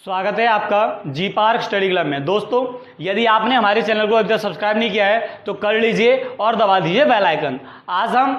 स्वागत है आपका जी पार्क स्टडी क्लब में। दोस्तों, यदि आपने हमारे चैनल को अभी तक सब्सक्राइब नहीं किया है तो कर लीजिए और दबा दीजिए बेल आइकन। आज हम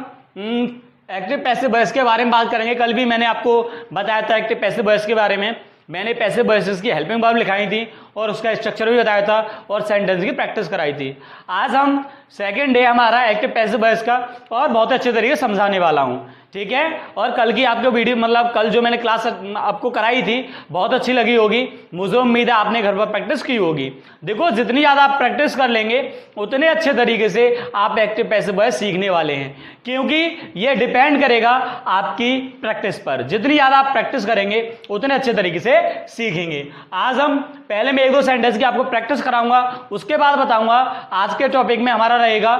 एक्टिव पैसिव वॉइस के बारे में बात करेंगे। कल भी मैंने आपको बताया था एक्टिव पैसिव वॉइस के बारे में। मैंने पैसिव वॉइसेस की हेल्पिंग वर्ब लिखाई थी और उसका स्ट्रक्चर भी बताया था और सेंटेंस की प्रैक्टिस कराई थी। आज हम सेकेंड डे हमारा एक्टिव पैसिव वॉइस का और बहुत अच्छे तरीके से समझाने वाला हूँ, ठीक है। और कल की आपको वीडियो मतलब कल जो मैंने क्लास आपको कराई थी बहुत अच्छी लगी होगी। मुझे उम्मीद है आपने घर पर प्रैक्टिस की होगी। देखो, जितनी ज़्यादा आप प्रैक्टिस कर लेंगे उतने अच्छे तरीके से आप एक्टिव पैसिव वॉइस सीखने वाले हैं, क्योंकि ये डिपेंड करेगा आपकी प्रैक्टिस पर। जितनी ज़्यादा आप प्रैक्टिस करेंगे उतने अच्छे तरीके से सीखेंगे। आज हम पहले मैं एक दो सेंटेंस की आपको प्रैक्टिस कराऊंगा, उसके बाद बताऊंगा आज के टॉपिक में हमारा रहेगा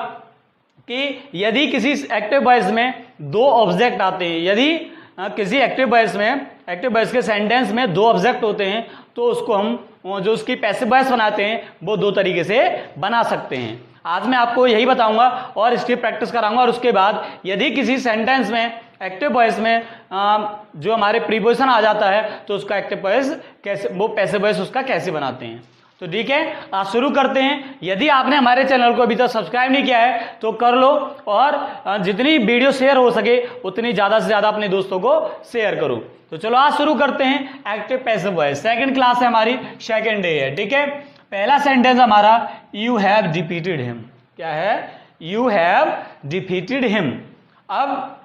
कि यदि किसी एक्टिव वॉइस में दो ऑब्जेक्ट आते हैं, यदि किसी एक्टिव वॉइस के सेंटेंस में दो ऑब्जेक्ट होते हैं तो उसको हम जो उसकी पैसिव वॉइस बनाते हैं वो दो तरीके से बना सकते हैं। आज मैं आपको यही बताऊंगा और इसकी प्रैक्टिस कराऊंगा। और उसके बाद यदि किसी सेंटेंस में एक्टिव वॉइस में जो हमारे प्रीपोजिशन आ जाता है तो उसका एक्टिव वॉइस कैसे, वो पैसिव वॉइस उसका कैसे बनाते हैं। तो ठीक है, आज शुरू करते हैं। यदि आपने हमारे चैनल को अभी तक सब्सक्राइब नहीं किया है तो कर लो और जितनी वीडियो शेयर हो सके उतनी ज़्यादा से ज़्यादा अपने दोस्तों को शेयर करो। तो चलो आज शुरू करते हैं active passive voice. Second class है हमारी, सेकंड डे है, ठीक है। पहला सेंटेंस हमारा यू हैव डिफीटेड हिम। क्या है? You have defeated him. अब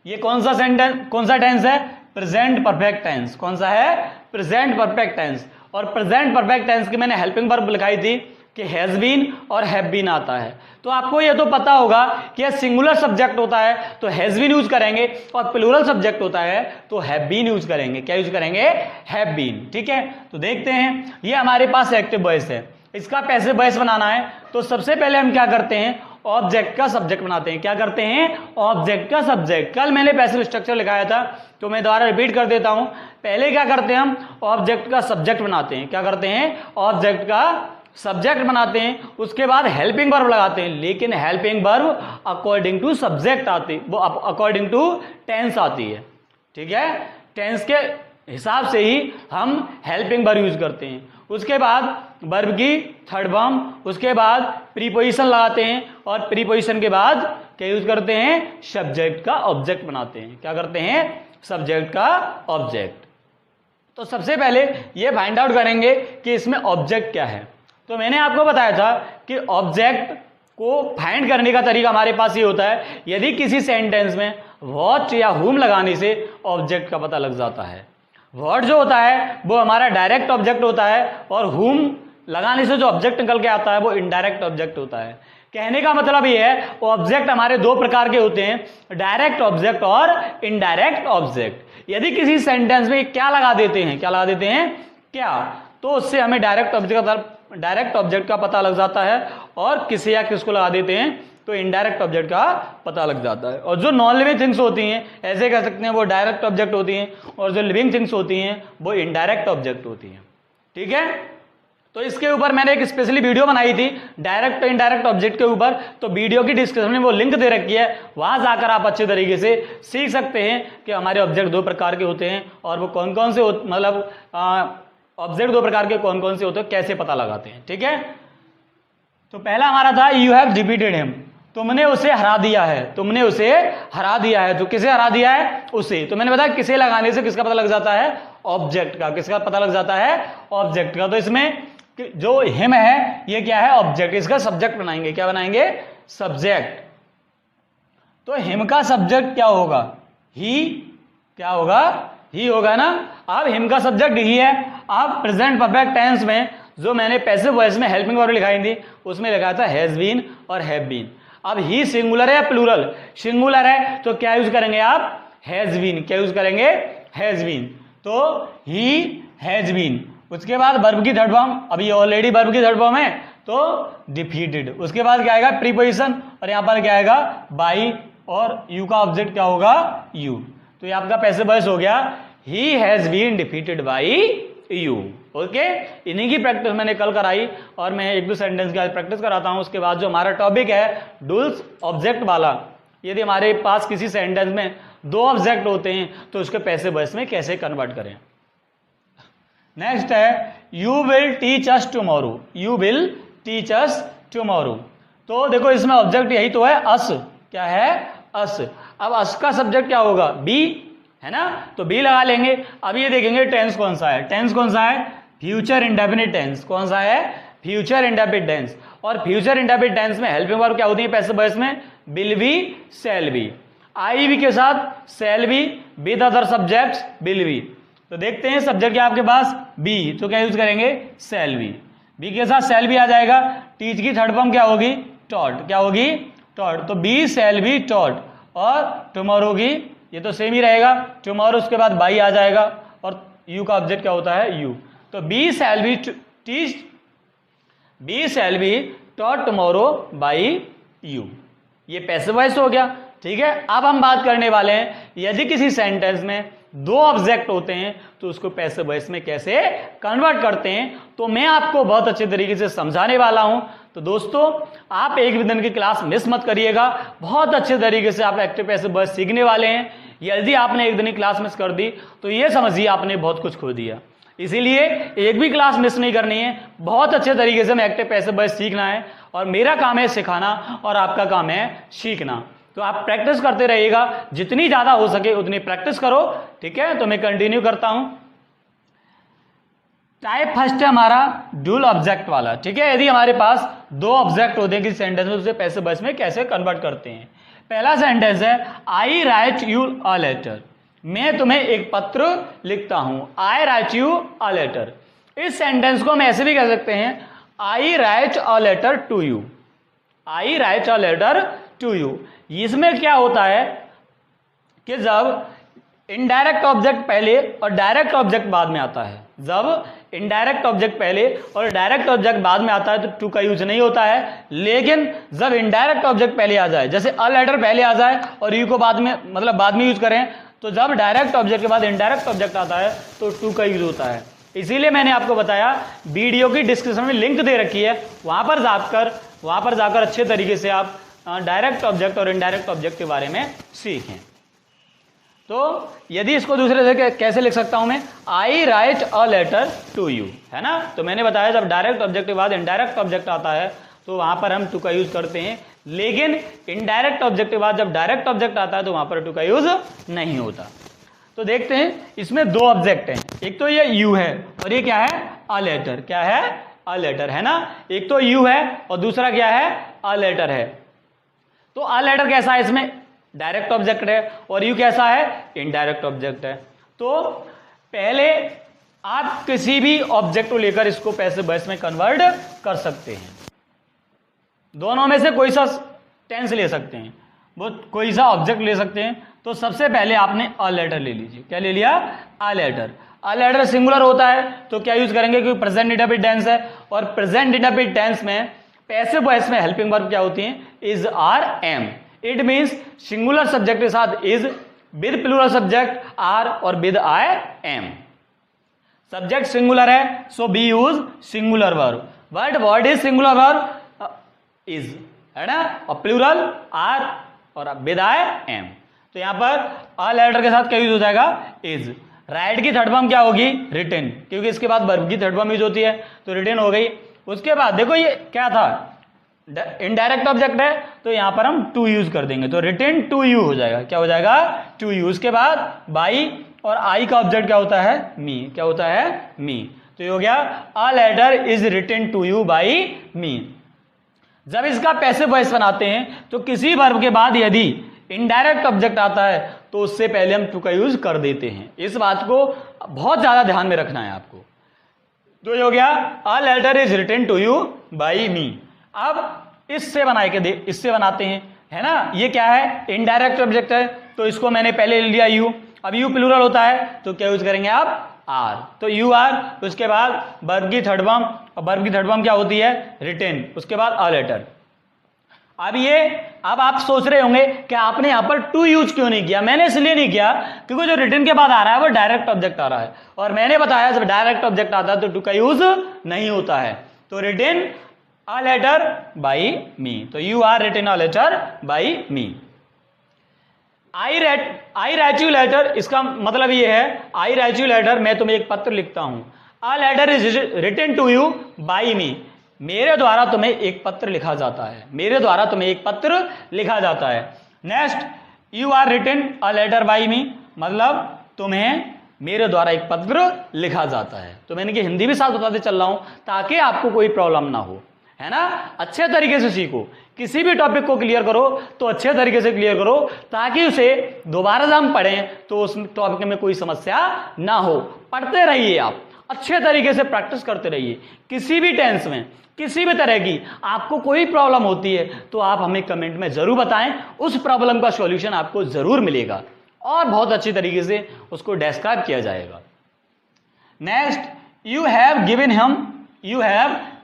ये कौन सा टेंस है? Present perfect tense. कौन सा है? Present perfect tense. और प्रेजेंट परफेक्ट टेंस की मैंने हेल्पिंग वर्ब लिखाई थी कि हैज बीन और हैव बीन आता है। तो आपको ये तो पता होगा कि यह सिंगुलर सब्जेक्ट होता है तो हैज बीन यूज करेंगे और प्लूरल सब्जेक्ट होता है तो हैव बीन यूज करेंगे। क्या यूज करेंगे? हैव बीन, ठीक है। तो देखते हैं, ये हमारे पास एक्टिव वॉइस है, इसका पैसिव वॉइस बनाना है तो सबसे पहले हम क्या करते हैं? ऑब्जेक्ट का सब्जेक्ट बनाते हैं। क्या करते हैं? ऑब्जेक्ट का सब्जेक्ट। कल मैंने पैसिव स्ट्रक्चर लिखाया था तो मैं दोबारा रिपीट कर देता हूं। पहले क्या करते हैं? हम ऑब्जेक्ट का सब्जेक्ट बनाते हैं। क्या करते हैं? ऑब्जेक्ट का सब्जेक्ट बनाते हैं। उसके बाद हेल्पिंग वर्ब लगाते हैं, लेकिन helping verb according to subject आती, वो अकॉर्डिंग टू टेंस आती है, ठीक है। टेंस के हिसाब से ही हम हेल्पिंग वर्ब यूज करते हैं। उसके बाद वर्ब की थर्ड फॉर्म, उसके बाद प्रीपोजिशन लगाते हैं और प्रीपोजिशन के बाद क्या यूज करते हैं? सब्जेक्ट का ऑब्जेक्ट बनाते हैं। क्या करते हैं? सब्जेक्ट का ऑब्जेक्ट। तो सबसे पहले ये फाइंड आउट करेंगे कि इसमें ऑब्जेक्ट क्या है। तो मैंने आपको बताया था कि ऑब्जेक्ट को फाइंड करने का तरीका हमारे पास ये होता है, यदि किसी सेंटेंस में व्हाट या हुम लगाने से ऑब्जेक्ट का पता लग जाता है। व्हाट जो होता है वो हमारा डायरेक्ट ऑब्जेक्ट होता है और हुम लगाने से जो ऑब्जेक्ट निकल के आता है वो इनडायरेक्ट ऑब्जेक्ट होता है। कहने का मतलब ये है, ऑब्जेक्ट हमारे दो प्रकार के होते हैं, डायरेक्ट ऑब्जेक्ट और इनडायरेक्ट ऑब्जेक्ट। यदि किसी सेंटेंस में क्या लगा देते हैं, क्या लगा देते हैं? क्या, तो उससे हमें डायरेक्ट ऑब्जेक्ट का पता लग जाता है। और किसी या किसको लगा देते हैं तो इनडायरेक्ट ऑब्जेक्ट का पता लग जाता है। और जो नॉन लिविंग थिंग्स होती हैं, ऐसे कह सकते हैं, वो डायरेक्ट ऑब्जेक्ट होती हैं और जो लिविंग थिंग्स होती हैं वो इनडायरेक्ट ऑब्जेक्ट होती हैं, ठीक है। तो इसके ऊपर मैंने एक स्पेशली वीडियो बनाई थी डायरेक्ट और इनडायरेक्ट ऑब्जेक्ट के ऊपर, तो वीडियो की डिस्क्रिप्शन में वो लिंक दे रखी है, वहां जाकर आप अच्छे तरीके से सीख सकते हैं कि हमारे ऑब्जेक्ट दो प्रकार के होते हैं और वो कौन कौन से मतलब ऑब्जेक्ट दो प्रकार के कौन कौन से होते हैं, कैसे पता लगाते हैं, ठीक है। तो पहला हमारा था यू हैव डिफीटेड हिम। तुमने उसे हरा दिया है। तुमने उसे हरा दिया है। तो किसे हरा दिया है? उसे। तो मैंने बताया किसे लगाने से किसका पता लग जाता है? ऑब्जेक्ट का। किसका पता लग जाता है? ऑब्जेक्ट का। तो इसमें जो हिम है ये क्या है? ऑब्जेक्ट। इसका सब्जेक्ट बनाएंगे। क्या बनाएंगे? सब्जेक्ट। तो हिम का सब्जेक्ट क्या होगा? ही। क्या होगा? ही होगा ना। अब हिम का सब्जेक्ट ही है। अब प्रेजेंट परफेक्ट टेंस में जो मैंने पैसिव वॉइस में हेल्पिंग वर्ब लिखाई थी उसमें लिखा था हैज बीन और हैव बीन। अब ही सिंगुलर है या प्लूरल? सिंगुलर है तो क्या यूज करेंगे आप? Has been. क्या यूज करेंगे? Has been. तो ही हैज बीन। उसके बाद वर्ब की थर्ड फॉर्म, अभी ऑलरेडी वर्ब की थर्ड फॉर्म है तो डिफीटेड। उसके बाद क्या आएगा? प्रीपोजिशन और यहां पर क्या आएगा? बाई और यू का ऑब्जेक्ट क्या होगा? यू। तो ये आपका पैसिव वॉइस हो गया, he has been defeated by you. Okay, इन्हीं की प्रैक्टिस मैंने कल कराई और मैं एक दो सेंटेंस की आज प्रैक्टिस कराता हूं। उसके बाद जो हमारा टॉपिक है डुअल ऑब्जेक्ट वाला, यदि हमारे पास किसी सेंटेंस में दो ऑब्जेक्ट होते हैं तो उसके पैसिव वॉइस में कैसे कन्वर्ट करें। नेक्स्ट है you will teach us tomorrow, you will teach us tomorrow. तो देखो इसमें ऑब्जेक्ट यही तो है, अस। क्या है? अस। अब अस का सब्जेक्ट क्या होगा? बी, है ना, तो बी लगा लेंगे। अब ये देखेंगे टेंस कौन सा है, टेंस कौन सा है? Future indefinite tense. कौन सा है? Future indefinite tense. और फ्यूचर इंडेफिनिट टेंस में हेल्पिंग वर्ब क्या होती है पैसिव वॉइस में? Will be, shall be. I we के साथ shall be, with other subjects will be. तो देखते हैं सब्जेक्ट क्या आपके पास? बी, तो क्या यूज करेंगे? Shall be. बी के साथ शैल बी आ जाएगा। टीच की थर्ड फॉर्म क्या होगी? टॉट। क्या होगी? टॉट। तो बी शैल बी टॉट। और टुमारो की ये तो सेम ही रहेगा, टुमारो उसके बाद बाई आ जाएगा और यू का ऑब्जेक्ट क्या होता है? यू। तो we shall be teach, we shall be taught tomorrow by you. ये पैसिव वॉइस हो गया। ठीक है, अब हम बात करने वाले हैं यदि किसी सेंटेंस में दो ऑब्जेक्ट होते हैं तो उसको पैसिव वॉइस में कैसे कन्वर्ट करते हैं, तो मैं आपको बहुत अच्छे तरीके से समझाने वाला हूं। तो दोस्तों आप एक भी दिन की क्लास मिस मत करिएगा, बहुत अच्छे तरीके से आप एक्टिव पैसिव वॉइस सीखने वाले हैं। यदि आपने एक दिन की क्लास मिस कर दी तो ये समझिए आपने बहुत कुछ खो दिया। इसीलिए एक भी क्लास मिस नहीं करनी है, बहुत अच्छे तरीके से में एक्टिव पैसिव वॉइस सीखना है। और मेरा काम है सिखाना और आपका काम है सीखना। तो आप प्रैक्टिस करते रहिएगा, जितनी ज्यादा हो सके उतनी प्रैक्टिस करो। ठीक है, तो मैं कंटिन्यू करता हूं। टाइप फर्स्ट है हमारा ड्यूल ऑब्जेक्ट वाला। ठीक है, यदि हमारे पास दो ऑब्जेक्ट होते हैं किसी सेंटेंस में, उसे पैसिव वॉइस में कैसे कन्वर्ट करते हैं। पहला सेंटेंस है I write you a letter. मैं तुम्हें एक पत्र लिखता हूं। I write you a letter. इस सेंटेंस को हम ऐसे भी कह सकते हैं I write a letter to you. I write a letter to you. इसमें क्या होता है कि जब इनडायरेक्ट ऑब्जेक्ट पहले और डायरेक्ट ऑब्जेक्ट बाद में आता है, जब इनडायरेक्ट ऑब्जेक्ट पहले और डायरेक्ट ऑब्जेक्ट बाद में आता है तो टू का यूज नहीं होता है। लेकिन जब इनडायरेक्ट ऑब्जेक्ट पहले आ जाए, जैसे अ लेटर पहले आ जाए और यू को बाद में, मतलब बाद में यूज करें, तो जब डायरेक्ट ऑब्जेक्ट के बाद इनडायरेक्ट ऑब्जेक्ट आता है तो टू का यूज होता है। इसीलिए मैंने आपको बताया, वीडियो की डिस्क्रिप्शन में लिंक दे रखी है, वहां पर जाकर अच्छे तरीके से आप डायरेक्ट ऑब्जेक्ट और इनडायरेक्ट ऑब्जेक्ट के बारे में सीखें। तो यदि इसको दूसरे से कैसे लिख सकता हूं मैं? I write a letter to you, है ना। तो मैंने बताया जब डायरेक्ट ऑब्जेक्ट के बाद इनडायरेक्ट ऑब्जेक्ट आता है तो वहां पर हम टू का यूज करते हैं, लेकिन इनडायरेक्ट ऑब्जेक्ट के बाद जब डायरेक्ट ऑब्जेक्ट आता है तो वहां पर टू का यूज नहीं होता। तो देखते हैं, इसमें दो ऑब्जेक्ट हैं, एक तो ये यू है और ये क्या है? A letter. क्या है? अ लेटर, है ना। एक तो यू है और दूसरा क्या है? अ लेटर है। तो अ लेटर कैसा है? इसमें डायरेक्ट ऑब्जेक्ट है और यू कैसा है? इनडायरेक्ट ऑब्जेक्ट है। तो पहले आप किसी भी ऑब्जेक्ट को लेकर इसको पैसिव वॉइस में कन्वर्ट कर सकते हैं। दोनों में से कोई सा टेंस ले सकते हैं, वो कोई सा ऑब्जेक्ट ले सकते हैं। तो सबसे पहले आपने अ लेटर ले लीजिए। क्या ले लिया? A letter. A letter singular होता है तो क्या यूज करेंगे? क्योंकि प्रेजेंट इंडेफिनिट टेंस है और प्रेजेंट इंडेफिनिट टेंस में पैसिव वॉइस में हेल्पिंग वर्ब क्या होती है? Is, are, am. It means singular subject के साथ is, with plural subject are और with I, am. Subject singular है so B use singular verb, but word is singular verb is, है ना, और प्लूरल आर और विद आई, एम। तो यहां पर अ लेटर के साथ क्या यूज हो जाएगा? इज। राइट की थर्ड फॉर्म क्या होगी? रिटन, क्योंकि इसके बाद वर्ब की थर्ड फॉर्म यूज होती है तो रिटन हो गई। उसके बाद देखो ये क्या था? इनडायरेक्ट ऑब्जेक्ट है तो यहां पर हम टू यूज कर देंगे तो रिटन टू यू हो जाएगा। क्या हो जाएगा? To you. उसके बाद बाई और आई का ऑब्जेक्ट क्या होता है? मी। क्या होता है? मी। तो ये हो गया a letter is written to you by me. जब इसका पैसिव वॉइस बनाते हैं तो किसी वर्ब के बाद यदि इनडायरेक्ट ऑब्जेक्ट आता है तो उससे पहले हम टू का यूज कर देते हैं। इस बात को बहुत ज्यादा ध्यान में रखना है आपको। तो ये हो गया a letter is written to you by me. अब इससे बनाते हैं, है ना। ये क्या है? इनडायरेक्ट ऑब्जेक्ट है तो इसको मैंने पहले ले लिया यू। अब यू प्लूरल होता है तो क्या यूज करेंगे आप? आर। तो यू आर, उसके बाद वर्ब की थर्ड फॉर्म, और वर्ब की थर्ड फॉर्म क्या होती है? रिटन। उसके बाद अ लेटर। अब आप सोच रहे होंगे कि आपने यहां पर टू यूज क्यों नहीं किया? मैंने इसलिए नहीं किया क्योंकि जो रिटन के बाद आ रहा है वो डायरेक्ट ऑब्जेक्ट आ रहा है और मैंने बताया जब डायरेक्ट ऑब्जेक्ट आता है तो टू का यूज नहीं होता है। तो written a letter by me, तो you are written a letter by me. I write you letter, इसका मतलब ये है आई राइट यू लेटर, मैं तुम्हें एक पत्र लिखता हूं। A letter is written to you by me, मेरे द्वारा तुम्हें एक पत्र लिखा जाता है, मेरे द्वारा तुम्हें एक पत्र लिखा जाता है। Next, you are written a letter by me, मतलब तुम्हें मेरे द्वारा एक पत्र लिखा जाता है। तो मैंने कि हिंदी भी साथ बताते चल रहा हूं ताकि आपको कोई प्रॉब्लम ना हो, है ना। अच्छे तरीके से सीखो, किसी भी टॉपिक को क्लियर करो तो अच्छे तरीके से क्लियर करो ताकि उसे दोबारा जब हम पढ़ें तो उस टॉपिक में कोई समस्या ना हो। पढ़ते रहिए, आप अच्छे तरीके से प्रैक्टिस करते रहिए। किसी भी टेंस में किसी भी तरह की आपको कोई प्रॉब्लम होती है तो आप हमें कमेंट में जरूर बताएं, उस प्रॉब्लम का सॉल्यूशन आपको जरूर मिलेगा और बहुत अच्छी तरीके से उसको डिस्क्राइब किया जाएगा। Next, you have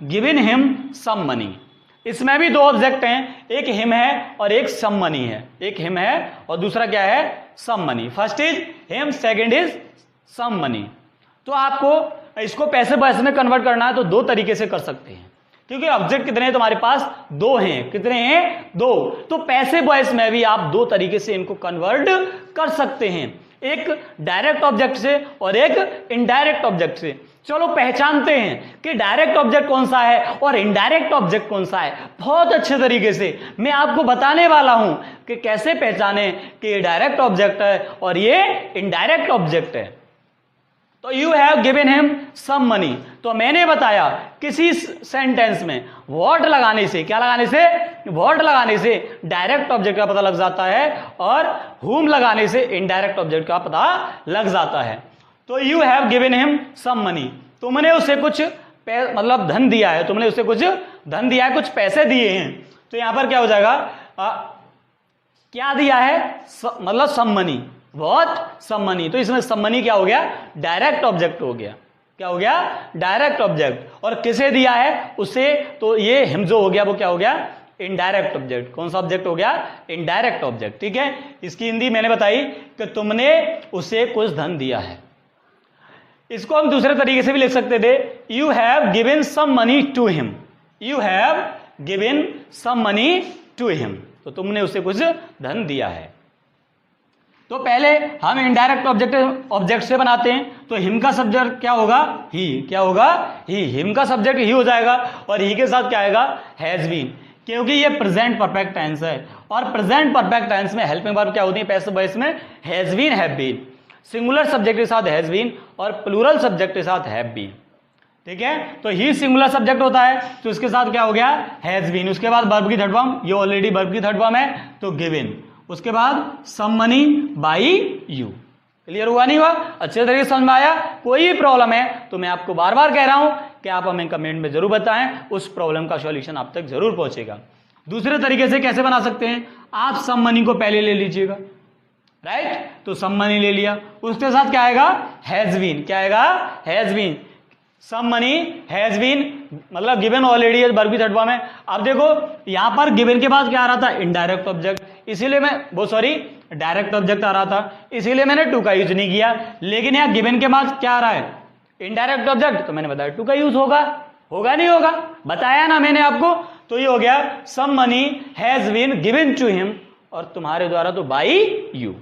given him some money, इसमें भी दो ऑब्जेक्ट हैं, एक हिम है और एक सम मनी है। एक हिम है और दूसरा क्या है, some money. First is him, second is some money. तो आपको इसको पैसे वैसे में कन्वर्ट करना है तो दो तरीके से कर सकते हैं, क्योंकि ऑब्जेक्ट कितने हैं तुम्हारे पास, दो हैं। कितने हैं, दो। तो पैसे वॉइस में भी आप दो तरीके से इनको कन्वर्ट कर सकते हैं, एक डायरेक्ट ऑब्जेक्ट से और एक इनडायरेक्ट ऑब्जेक्ट से। चलो पहचानते हैं कि डायरेक्ट ऑब्जेक्ट कौन सा है और इनडायरेक्ट ऑब्जेक्ट कौन सा है। बहुत अच्छे तरीके से मैं आपको बताने वाला हूं कि कैसे पहचाने कि ये डायरेक्ट ऑब्जेक्ट है और ये इनडायरेक्ट ऑब्जेक्ट है। तो you have given him some money, तो मैंने बताया किसी सेंटेंस में व्हाट लगाने से, क्या लगाने से, व्हाट लगाने से डायरेक्ट ऑब्जेक्ट का पता लग जाता है और हुम लगाने से इनडायरेक्ट ऑब्जेक्ट का पता लग जाता है। तो you have given him some money, तुमने उसे कुछ मतलब धन दिया है, तुमने उसे कुछ धन दिया है, कुछ पैसे दिए हैं। तो यहां पर क्या हो जाएगा, क्या दिया है, मतलब some money, what, some money. तो इसमें सम मनी क्या हो गया, डायरेक्ट ऑब्जेक्ट हो गया। क्या हो गया, डायरेक्ट ऑब्जेक्ट। और किसे दिया है, उसे, तो ये हिम जो हो गया वो क्या हो गया, इनडायरेक्ट ऑब्जेक्ट। कौन सा ऑब्जेक्ट हो गया, इनडायरेक्ट ऑब्जेक्ट। ठीक है, इसकी हिंदी मैंने बताई कि तुमने उसे कुछ धन दिया है। इसको हम दूसरे तरीके से भी लिख सकते थे, you have given some money to him, you have given some money to him, तो तुमने उसे कुछ धन दिया है। तो पहले हम इनडायरेक्ट ऑब्जेक्ट से बनाते हैं, तो हिम का सब्जेक्ट क्या होगा, ही। क्या होगा, ही। हिम का सब्जेक्ट ही हो जाएगा और ही के साथ क्या आएगा, हैज बीन, क्योंकि ये प्रेजेंट परफेक्ट टेंस है और प्रेजेंट परफेक्ट टेंस में हेल्पिंग वर्ब क्या होती है, पैसिव वॉइस में has been, have been. Singular subject के साथ हैज बीन और प्लूरल सब्जेक्ट के साथ हैव बीन। ठीक है, तो ही सिंगुलर सब्जेक्ट होता है तो इसके साथ क्या हो गया, हैज बीन। उसके बाद वर्ब की थर्ड फॉर्म, ये ऑलरेडी वर्ब की थर्ड फॉर्म है तो गिवन। उसके बाद some money by you. Clear हुआ, नहीं हुआ, अच्छे तरीके से समझ में आया। कोई भी प्रॉब्लम है तो मैं आपको बार बार कह रहा हूं कि आप हमें कमेंट में जरूर बताएं, उस प्रॉब्लम का सॉल्यूशन आप तक जरूर पहुंचेगा। दूसरे तरीके से कैसे बना सकते हैं, आप सम मनी को पहले ले लीजिएगा, राइट। तो सम मनी ले लिया, उसके साथ क्या आएगा, हैज बीन। क्या आएगा, has been. Some money has been मतलब गिवन ऑलरेडी वर्ब की थर्ड फॉर्म है। अब देखो यहां पर गिवन के बाद क्या आ रहा था, इनडायरेक्ट ऑब्जेक्ट, इसीलिए मैं वो सॉरी डायरेक्ट ऑब्जेक्ट आ रहा था, इसीलिए मैंने टू का यूज नहीं किया। लेकिन यहां गिवन के बाद क्या आ रहा है, इनडायरेक्ट ऑब्जेक्ट, तो मैंने बताया टू का यूज होगा, होगा नहीं होगा, बताया ना मैंने आपको। तो ये हो गया some money has been given to him और तुम्हारे द्वारा तो बाई यू।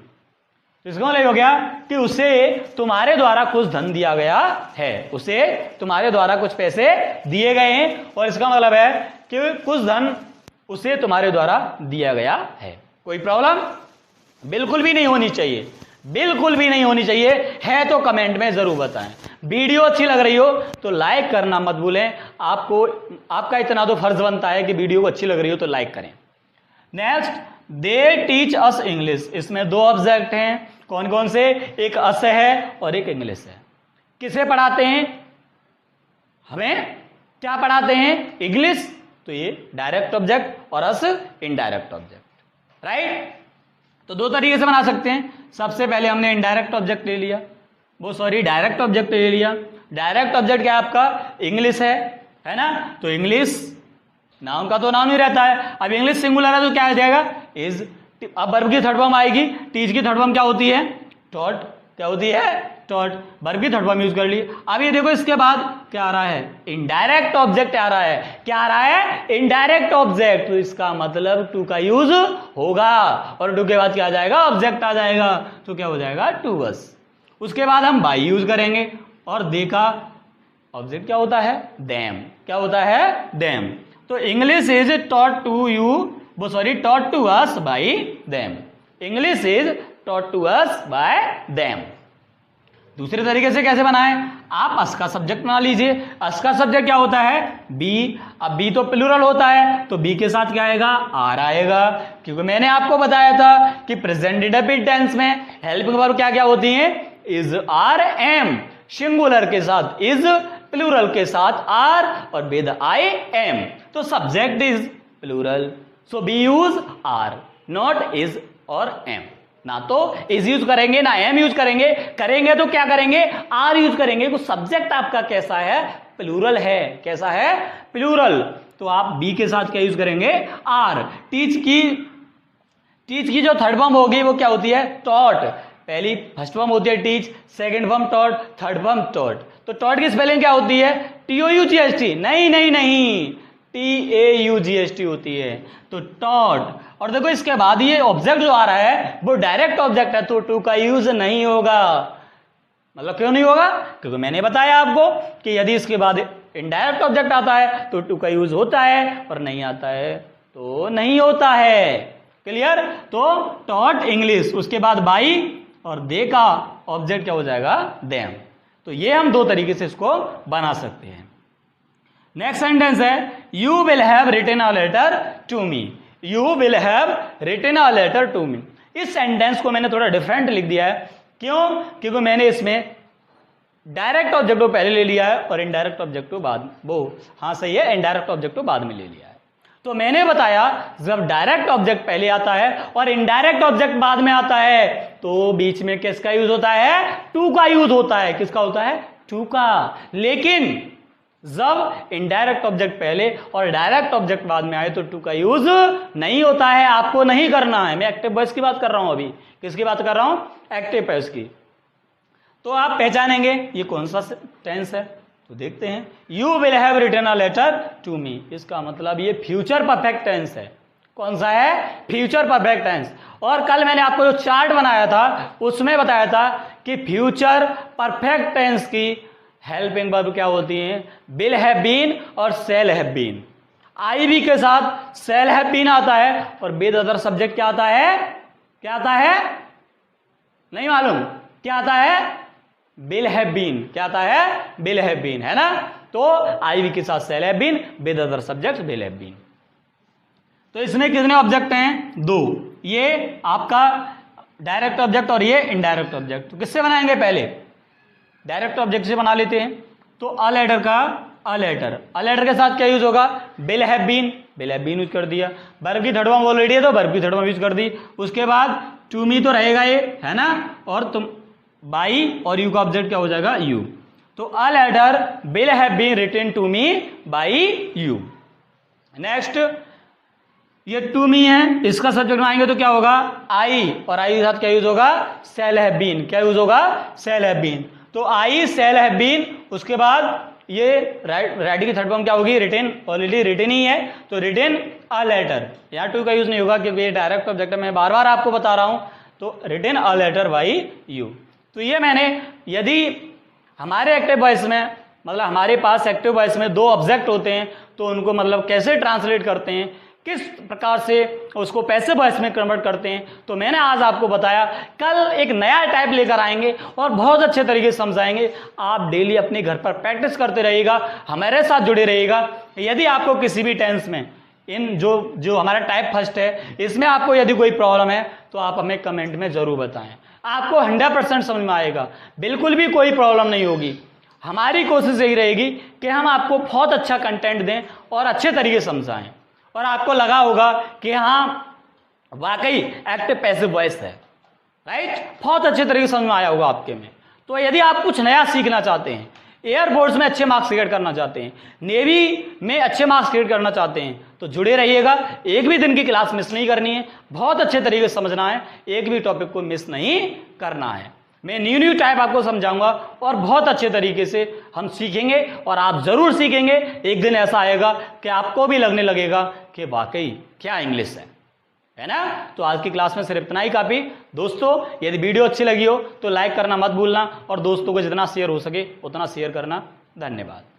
इसका मतलब हो गया कि उसे तुम्हारे द्वारा कुछ धन दिया गया है, उसे तुम्हारे द्वारा कुछ पैसे दिए गए हैं और इसका मतलब है कि कुछ धन उसे तुम्हारे द्वारा दिया गया है। कोई प्रॉब्लम बिल्कुल भी नहीं होनी चाहिए, बिल्कुल भी नहीं होनी चाहिए। है तो कमेंट में जरूर बताएं। वीडियो अच्छी लग रही हो तो लाइक करना मत भूलें, आपको आपका इतना तो फर्ज बनता है कि वीडियो अच्छी लग रही हो तो लाइक करें। Next, they teach us English, इसमें दो ऑब्जेक्ट हैं, कौन कौन से, एक अस है और एक इंग्लिश है। किसे पढ़ाते हैं, हमें क्या पढ़ाते हैं, इंग्लिश, तो ये डायरेक्ट ऑब्जेक्ट और अस इनडायरेक्ट ऑब्जेक्ट, राइट। तो दो तरीके से बना सकते हैं। सबसे पहले हमने इनडायरेक्ट ऑब्जेक्ट ले लिया, वो सॉरी डायरेक्ट ऑब्जेक्ट ले लिया। डायरेक्ट ऑब्जेक्ट क्या है आपका, इंग्लिश है ना, तो इंग्लिश नाउन का तो नाउन ही रहता है। अब इंग्लिश सिंगुलर है तो क्या आ जाएगा, इज। अब वर्ब की थर्ड फॉर्म आएगी, टीच की थर्ड फॉर्म क्या होती है, टॉट। क्या होती है, टॉट। वर्ब की थर्ड फॉर्म यूज कर ली। अब ये देखो इसके बाद क्या आ रहा है, इनडायरेक्ट ऑब्जेक्ट आ रहा है। क्या आ रहा है, इनडायरेक्ट ऑब्जेक्ट, तो इसका मतलब टू का यूज होगा और टू के बाद क्या आ जाएगा, ऑब्जेक्ट आ जाएगा, तो क्या हो जाएगा, टू बस। उसके बाद हम बाई यूज करेंगे और देखा ऑब्जेक्ट क्या होता है, देम। क्या होता है, देम। तो English is taught to you, वो sorry taught to us by them. English is taught to us by them. दूसरे तरीके से कैसे बनाएं, आप अस का सब्जेक्ट बना लीजिए। अस का सब्जेक्ट क्या होता है, बी। अब बी तो प्लूरल होता है, तो बी के साथ क्या आएगा, आर आएगा, क्योंकि मैंने आपको बताया था कि प्रेजेंट इंडेफिनिट टेंस में हेल्पिंग वर्ब क्या क्या होती हैं, इज, आर, एम। सिंगुलर के साथ इज, प्लूरल के साथ आर और विद आई एम। तो subject is plural, so B use are, not is और एम। ना तो इज यूज करेंगे ना एम यूज करेंगे, करेंगे तो क्या करेंगे, आर यूज करेंगे। तो सब्जेक्ट आपका कैसा है, प्लूरल है। कैसा है, प्लूरल। तो आप बी के साथ क्या यूज करेंगे, आर। टीच की जो थर्ड फॉर्म होगी वो क्या होती है, टॉट। पहली फर्स्ट फॉर्म होती है teach, second form taught, third form taught. तो टॉट की स्पेलिंग क्या होती है, TOUGHT, नहीं, TAUGHT होती है। तो टॉट। और देखो इसके बाद ये ऑब्जेक्ट जो आ रहा है वो डायरेक्ट ऑब्जेक्ट है, तो टू का यूज नहीं होगा। मतलब क्यों नहीं होगा, क्योंकि मैंने बताया आपको कि यदि इसके बाद इनडायरेक्ट ऑब्जेक्ट आता है तो टू का यूज होता है, और नहीं आता है तो नहीं होता है। क्लियर। तो टॉट इंग्लिश, उसके बाद बाई और दे का ऑब्जेक्ट क्या हो जाएगा, देम। तो ये हम दो तरीके से इसको बना सकते हैं। नेक्स्ट सेंटेंस है, you will have written a letter to me. You will have written a letter to me. इस सेंटेंस को मैंने थोड़ा डिफरेंट लिख दिया है। क्यों, क्योंकि मैंने इसमें डायरेक्ट ऑब्जेक्ट को पहले ले लिया है और इनडायरेक्ट ऑब्जेक्ट को बाद, वो हाँ सही है, इनडायरेक्ट ऑब्जेक्ट को बाद में ले लिया है। तो मैंने बताया जब डायरेक्ट ऑब्जेक्ट पहले आता है और इनडायरेक्ट ऑब्जेक्ट बाद में आता है तो बीच में किसका यूज होता है, टू का यूज होता है। किसका होता है, टू का। लेकिन जब इनडायरेक्ट ऑब्जेक्ट पहले और डायरेक्ट ऑब्जेक्ट बाद में आए तो टू का यूज नहीं होता है। आपको नहीं करना है। मैं एक्टिव वॉइस की बात कर रहा हूं, अभी किसकी बात कर रहा हूं, एक्टिव वॉइस की। तो आप पहचानेंगे ये कौन सा टेंस है, तो देखते हैं। You will have written a letter to me, इसका मतलब ये फ्यूचर परफेक्ट टेंस है। कौन सा है, फ्यूचर परफेक्ट टेंस। और कल मैंने आपको जो चार्ट बनाया था उसमें बताया था कि फ्यूचर परफेक्ट टेंस की हेल्पिंग वर्ब क्या होती हैं, विल हैव बीन और shall have been. I we के साथ शैल हैव बीन आता है और विद अदर सब्जेक्ट क्या आता है, क्या आता है, नहीं मालूम क्या आता है, विल हैव बीन। क्या आता है, विल हैव बीन, है ना। तो आई बी के साथ shall have been, with other subject will have been. तो इसमें कितने ऑब्जेक्ट हैं, दो। ये आपका डायरेक्ट ऑब्जेक्ट और ये इनडायरेक्ट ऑब्जेक्ट। तो किससे बनाएंगे, पहले डायरेक्ट ऑब्जेक्ट से बना लेते हैं। तो अ लेटर का अ लेटर के साथ क्या यूज होगा, विल हैव बीन यूज कर दिया। वर्ब की थर्ड फॉर्म ऑलरेडी है तो वर्ब की थर्ड फॉर्म यूज कर दी। उसके बाद टू मी तो रहेगा ये, है ना, और तुम बाई और यू का ऑब्जेक्ट क्या हो जाएगा, यू। तो a letter will have been written to me by you. Next ये टू मी है, इसका सब्जेक्ट आएंगे तो क्या होगा, आई, और आई के साथ क्या यूज होगा, शैल हैव बीन। क्या यूज होगा, शैल हैव बीन। तो आई शैल हैव बीन। उसके बाद ये राइट की थर्ड फॉर्म क्या होगी, रिटन, ऑलरेडी रिटन ही है तो रिटन अ लेटर। यहाँ टू का यूज नहीं होगा क्योंकि ये डायरेक्ट ऑब्जेक्ट है, मैं बार बार आपको बता रहा हूं। तो written a letter by you. तो ये मैंने, यदि हमारे एक्टिव वॉइस में, मतलब हमारे पास एक्टिव वॉइस में दो ऑब्जेक्ट होते हैं तो उनको मतलब कैसे ट्रांसलेट करते हैं, किस प्रकार से उसको पैसिव वॉइस में कन्वर्ट करते हैं, तो मैंने आज आपको बताया। कल एक नया टाइप लेकर आएंगे और बहुत अच्छे तरीके से समझाएंगे। आप डेली अपने घर पर प्रैक्टिस करते रहिएगा, हमारे साथ जुड़े रहिएगा। यदि आपको किसी भी टेंस में इन जो हमारा टाइप फर्स्ट है इसमें आपको यदि कोई प्रॉब्लम है तो आप हमें कमेंट में जरूर बताएं। आपको 100% समझ में आएगा, बिल्कुल भी कोई प्रॉब्लम नहीं होगी। हमारी कोशिश यही रहेगी कि हम आपको बहुत अच्छा कंटेंट दें और अच्छे तरीके से समझाएं, और आपको लगा होगा कि हाँ वाकई एक्टिव पैसिव वॉइस है, राइट। बहुत अच्छे तरीके से समझ में आया होगा आपके में। तो यदि आप कुछ नया सीखना चाहते हैं, एयरफोर्स में अच्छे मार्क्स क्रिएट करना चाहते हैं, नेवी में अच्छे मार्क्स क्रिएट करना चाहते हैं, तो जुड़े रहिएगा। एक भी दिन की क्लास मिस नहीं करनी है, बहुत अच्छे तरीके से समझना है, एक भी टॉपिक को मिस नहीं करना है। मैं न्यू टाइप आपको समझाऊंगा और बहुत अच्छे तरीके से हम सीखेंगे, और आप जरूर सीखेंगे। एक दिन ऐसा आएगा कि आपको भी लगने लगेगा कि वाकई क्या इंग्लिश है ना। तो आज की क्लास में सिर्फ इतना ही काफी। दोस्तों यदि वीडियो अच्छी लगी हो तो लाइक करना मत भूलना, और दोस्तों को जितना शेयर हो सके उतना शेयर करना धन्यवाद।